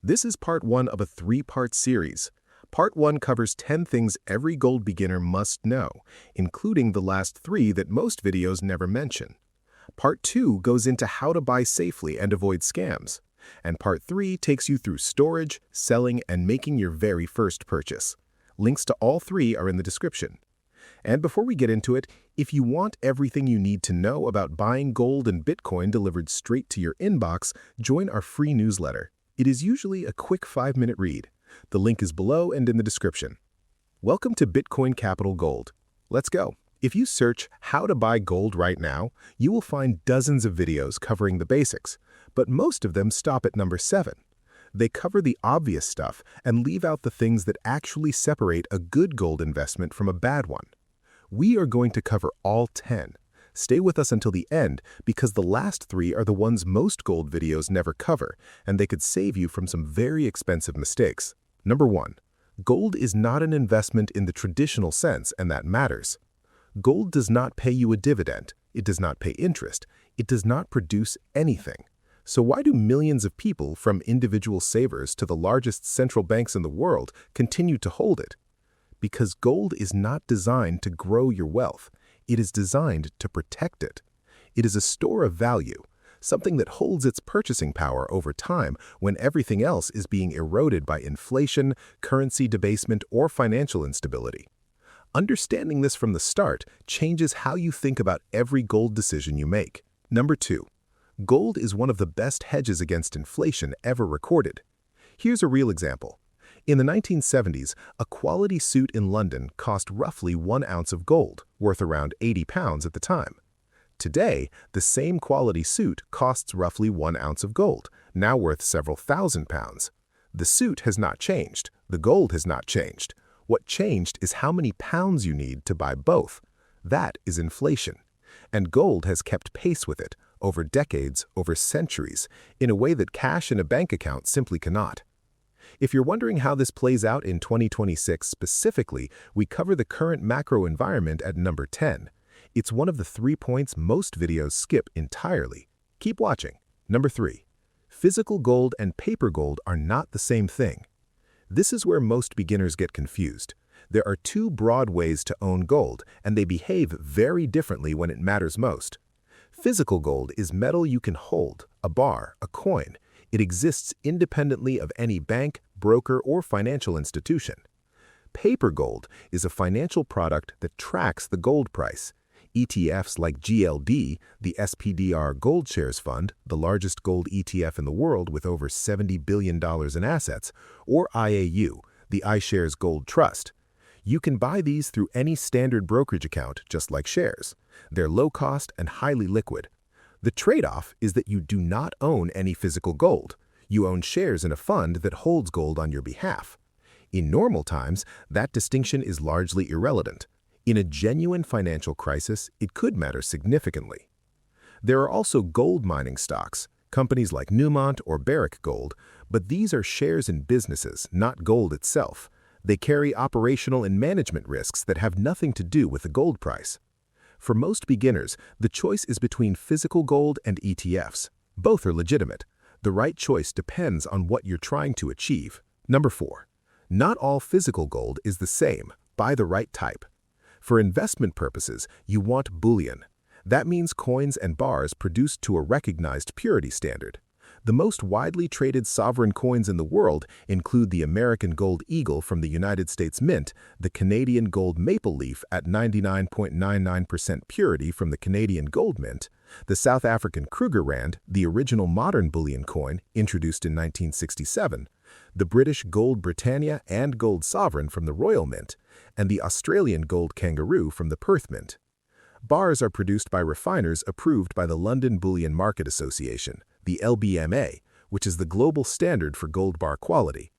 This is part one of a three-part series. Part one covers 10 things every gold beginner must know, including the last three that most videos never mention. Part two goes into how to buy safely and avoid scams. And part three takes you through storage, selling, and making your very first purchase. Links to all three are in the description. And before we get into it, if you want everything you need to know about buying gold and Bitcoin delivered straight to your inbox, join our free newsletter. It is usually a quick 5-minute read. The link is below and in the description. Welcome to Bitcoin Capital Gold. Let's go. If you search how to buy gold right now, you will find dozens of videos covering the basics, but most of them stop at number 7. They cover the obvious stuff and leave out the things that actually separate a good gold investment from a bad one. We are going to cover all 10. Stay with us until the end because the last 3 are the ones most gold videos never cover, and they could save you from some very expensive mistakes. Number 1. Gold is not an investment in the traditional sense, and that matters. Gold does not pay you a dividend. It does not pay interest. It does not produce anything. So why do millions of people, from individual savers to the largest central banks in the world, continue to hold it? Because gold is not designed to grow your wealth. It is designed to protect it. It is a store of value, something that holds its purchasing power over time when everything else is being eroded by inflation, currency debasement, or financial instability. Understanding this from the start changes how you think about every gold decision you make. Number 2. Gold is one of the best hedges against inflation ever recorded. Here's a real example. In the 1970s, a quality suit in London cost roughly 1 ounce of gold, worth around £80 at the time. Today, the same quality suit costs roughly 1 ounce of gold, now worth several £1,000s. The suit has not changed. The gold has not changed. What changed is how many pounds you need to buy both. That is inflation. And gold has kept pace with it, over decades, over centuries, in a way that cash in a bank account simply cannot. If you're wondering how this plays out in 2026 specifically, we cover the current macro environment at number 10. It's one of the 3 points most videos skip entirely. Keep watching. Number 3. Physical gold and paper gold are not the same thing. This is where most beginners get confused. There are 2 broad ways to own gold, and they behave very differently when it matters most. Physical gold is metal you can hold, a bar, a coin. It exists independently of any bank, broker, or financial institution. Paper gold is a financial product that tracks the gold price. ETFs like GLD, the SPDR Gold Shares Fund, the largest gold ETF in the world with over $70 billion in assets, or IAU, the iShares Gold Trust. You can buy these through any standard brokerage account, just like shares. They're low cost and highly liquid. The trade-off is that you do not own any physical gold. You own shares in a fund that holds gold on your behalf. In normal times, that distinction is largely irrelevant. In a genuine financial crisis, it could matter significantly. There are also gold mining stocks, companies like Newmont or Barrick Gold, but these are shares in businesses, not gold itself. They carry operational and management risks that have nothing to do with the gold price. For most beginners, the choice is between physical gold and ETFs. Both are legitimate. The right choice depends on what you're trying to achieve. Number 4. Not all physical gold is the same. Buy the right type. For investment purposes, you want bullion. That means coins and bars produced to a recognized purity standard. The most widely traded sovereign coins in the world include the American Gold Eagle from the United States Mint, the Canadian Gold Maple Leaf at 99.99% purity from the Canadian Gold Mint, the South African Kruger Rand, the original modern bullion coin introduced in 1967, the British Gold Britannia and Gold Sovereign from the Royal Mint, and the Australian Gold Kangaroo from the Perth Mint. Bars are produced by refiners approved by the London Bullion Market Association, the LBMA, which is the global standard for gold bar quality.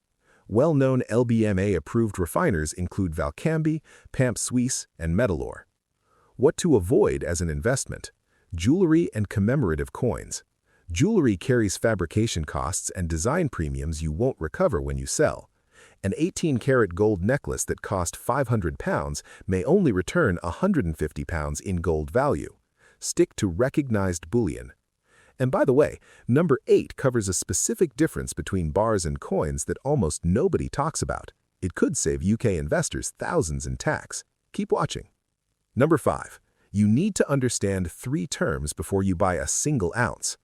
Well-known LBMA-approved refiners include Valcambi, Pamp Suisse, and Metalor. What to avoid as an investment? Jewelry and commemorative coins. Jewelry carries fabrication costs and design premiums you won't recover when you sell. An 18-karat gold necklace that cost £500 may only return £150 in gold value. Stick to recognized bullion. And by the way, number 8 covers a specific difference between bars and coins that almost nobody talks about. It could save UK investors thousands in tax. Keep watching. Number 5. You need to understand 3 terms before you buy a single ounce.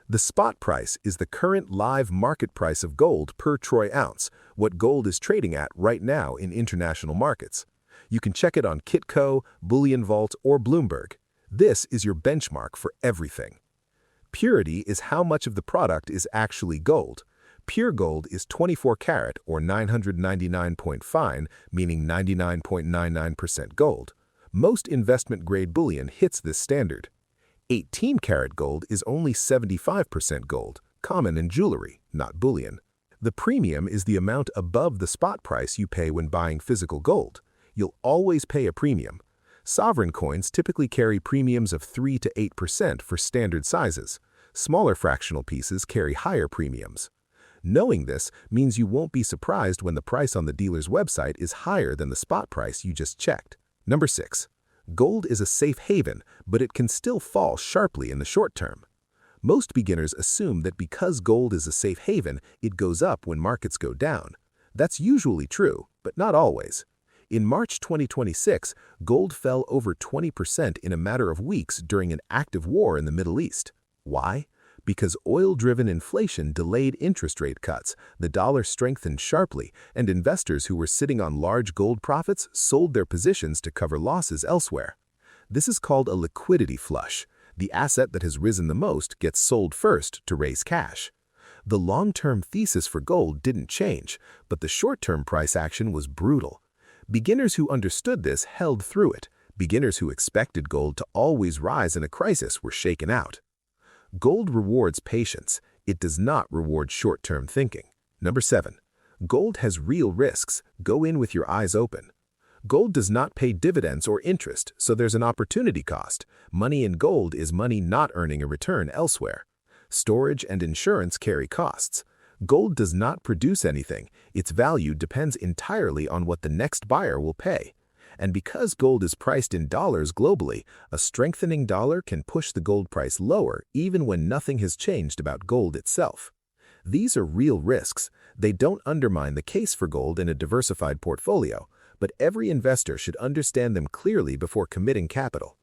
The spot price is the current live market price of gold per troy ounce, what gold is trading at right now in international markets. You can check it on Kitco, Bullion Vault, or Bloomberg. This is your benchmark for everything. Purity is how much of the product is actually gold. Pure gold is 24 karat or 999 fine, meaning 99.99% gold. Most investment-grade bullion hits this standard. 18 karat gold is only 75% gold, common in jewelry, not bullion. The premium is the amount above the spot price you pay when buying physical gold. You'll always pay a premium. Sovereign coins typically carry premiums of 3 to 8% for standard sizes. Smaller fractional pieces carry higher premiums. Knowing this means you won't be surprised when the price on the dealer's website is higher than the spot price you just checked. Number 6. Gold is a safe haven, but it can still fall sharply in the short term. Most beginners assume that because gold is a safe haven, it goes up when markets go down. That's usually true, but not always. In March 2026, gold fell over 20% in a matter of weeks during an active war in the Middle East. Why? Because oil-driven inflation delayed interest rate cuts, the dollar strengthened sharply, and investors who were sitting on large gold profits sold their positions to cover losses elsewhere. This is called a liquidity flush. The asset that has risen the most gets sold first to raise cash. The long-term thesis for gold didn't change, but the short-term price action was brutal. Beginners who understood this held through it. Beginners who expected gold to always rise in a crisis were shaken out. Gold rewards patience. It does not reward short-term thinking. Number 7. Gold has real risks. Go in with your eyes open. Gold does not pay dividends or interest, so there's an opportunity cost. Money in gold is money not earning a return elsewhere. Storage and insurance carry costs. Gold does not produce anything. Its value depends entirely on what the next buyer will pay. And because gold is priced in dollars globally, a strengthening dollar can push the gold price lower even when nothing has changed about gold itself. These are real risks. They don't undermine the case for gold in a diversified portfolio, but every investor should understand them clearly before committing capital.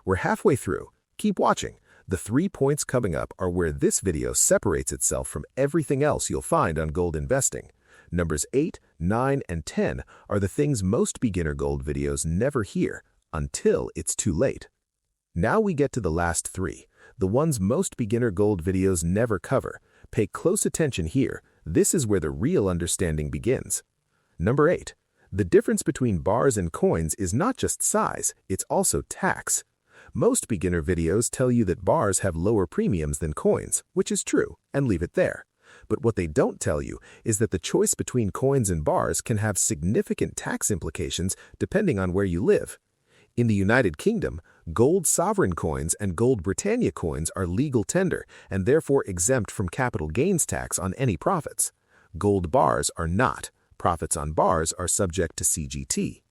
We're halfway through. Keep watching. The 3 points coming up are where this video separates itself from everything else you'll find on gold investing. Numbers 8, 9, and 10 are the things most beginner gold videos never hear until it's too late. Now we get to the last 3, the ones most beginner gold videos never cover. Pay close attention here. This is where the real understanding begins. Number 8. The difference between bars and coins is not just size, it's also tax. Most beginner videos tell you that bars have lower premiums than coins, which is true, and leave it there. But what they don't tell you is that the choice between coins and bars can have significant tax implications depending on where you live. In the United Kingdom, gold sovereign coins and gold Britannia coins are legal tender and therefore exempt from capital gains tax on any profits. Gold bars are not. Profits on bars are subject to CGT.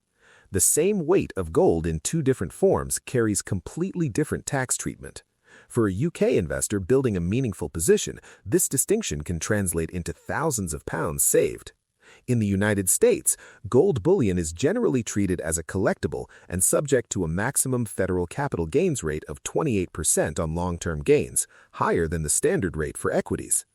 The same weight of gold in 2 different forms carries completely different tax treatment. For a UK investor building a meaningful position, this distinction can translate into thousands of pounds saved. In the United States, gold bullion is generally treated as a collectible and subject to a maximum federal capital gains rate of 28% on long-term gains, higher than the standard rate for equities.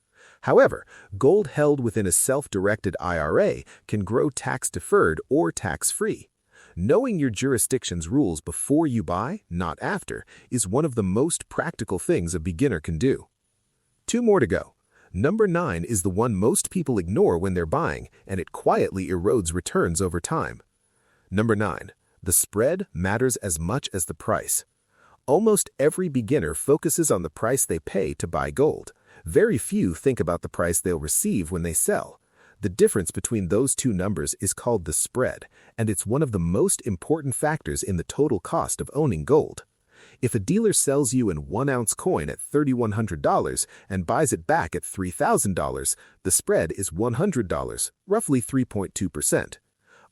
However, gold held within a self-directed IRA can grow tax-deferred or tax-free. Knowing your jurisdiction's rules before you buy, not after, is one of the most practical things a beginner can do. 2 more to go. Number 9 is the one most people ignore when they're buying, and it quietly erodes returns over time. Number 9. The spread matters as much as the price. Almost every beginner focuses on the price they pay to buy gold. Very few think about the price they'll receive when they sell. The difference between those 2 numbers is called the spread, and it's one of the most important factors in the total cost of owning gold. If a dealer sells you an 1-ounce coin at $3,100 and buys it back at $3,000, the spread is $100, roughly 3.2%.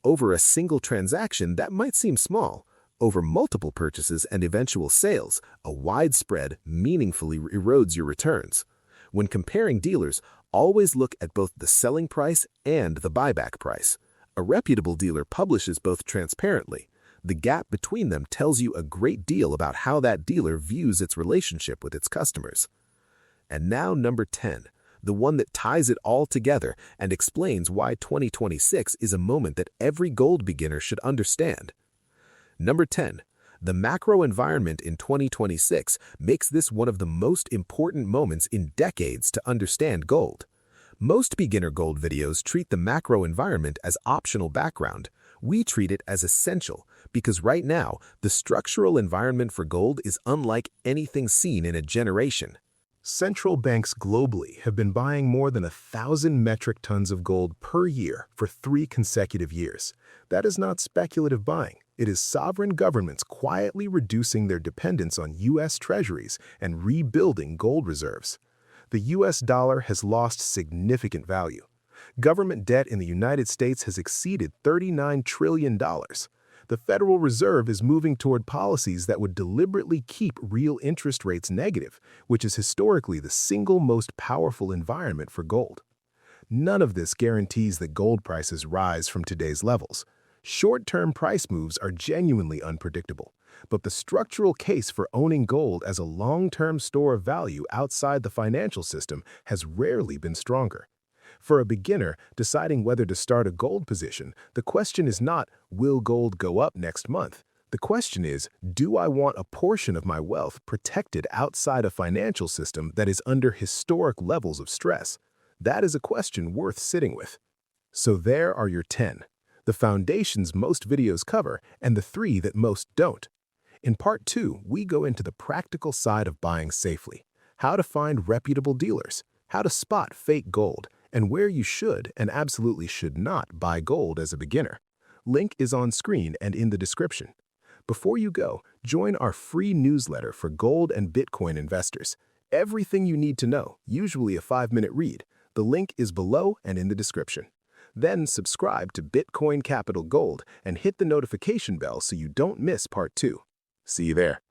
Over a single transaction, that might seem small, Over multiple purchases and eventual sales, a wide spread meaningfully erodes your returns. When comparing dealers, always look at both the selling price and the buyback price. A reputable dealer publishes both transparently. The gap between them tells you a great deal about how that dealer views its relationship with its customers. And now number 10, the one that ties it all together and explains why 2026 is a moment that every gold beginner should understand. Number 10. The macro environment in 2026 makes this one of the most important moments in decades to understand gold. Most beginner gold videos treat the macro environment as optional background. We treat it as essential because right now, the structural environment for gold is unlike anything seen in a generation. Central banks globally have been buying more than 1,000 metric tons of gold per year for 3 consecutive years. That is not speculative buying. It is sovereign governments quietly reducing their dependence on U.S. treasuries and rebuilding gold reserves. The U.S. dollar has lost significant value. Government debt in the United States has exceeded $39 trillion. The Federal Reserve is moving toward policies that would deliberately keep real interest rates negative, which is historically the single most powerful environment for gold. None of this guarantees that gold prices rise from today's levels. Short-term price moves are genuinely unpredictable, but the structural case for owning gold as a long-term store of value outside the financial system has rarely been stronger. For a beginner deciding whether to start a gold position, the question is not, will gold go up next month? The question is, do I want a portion of my wealth protected outside a financial system that is under historic levels of stress? That is a question worth sitting with. So there are your 10. The foundations most videos cover and the 3 that most don't. In part 2, we go into the practical side of buying safely, how to find reputable dealers, how to spot fake gold, and where you should and absolutely should not buy gold as a beginner. Link is on screen and in the description. Before you go, join our free newsletter for gold and Bitcoin investors. Everything you need to know, usually a 5-minute read. The link is below and in the description. Then subscribe to Bitcoin Capital Gold and hit the notification bell so you don't miss part 2. See you there.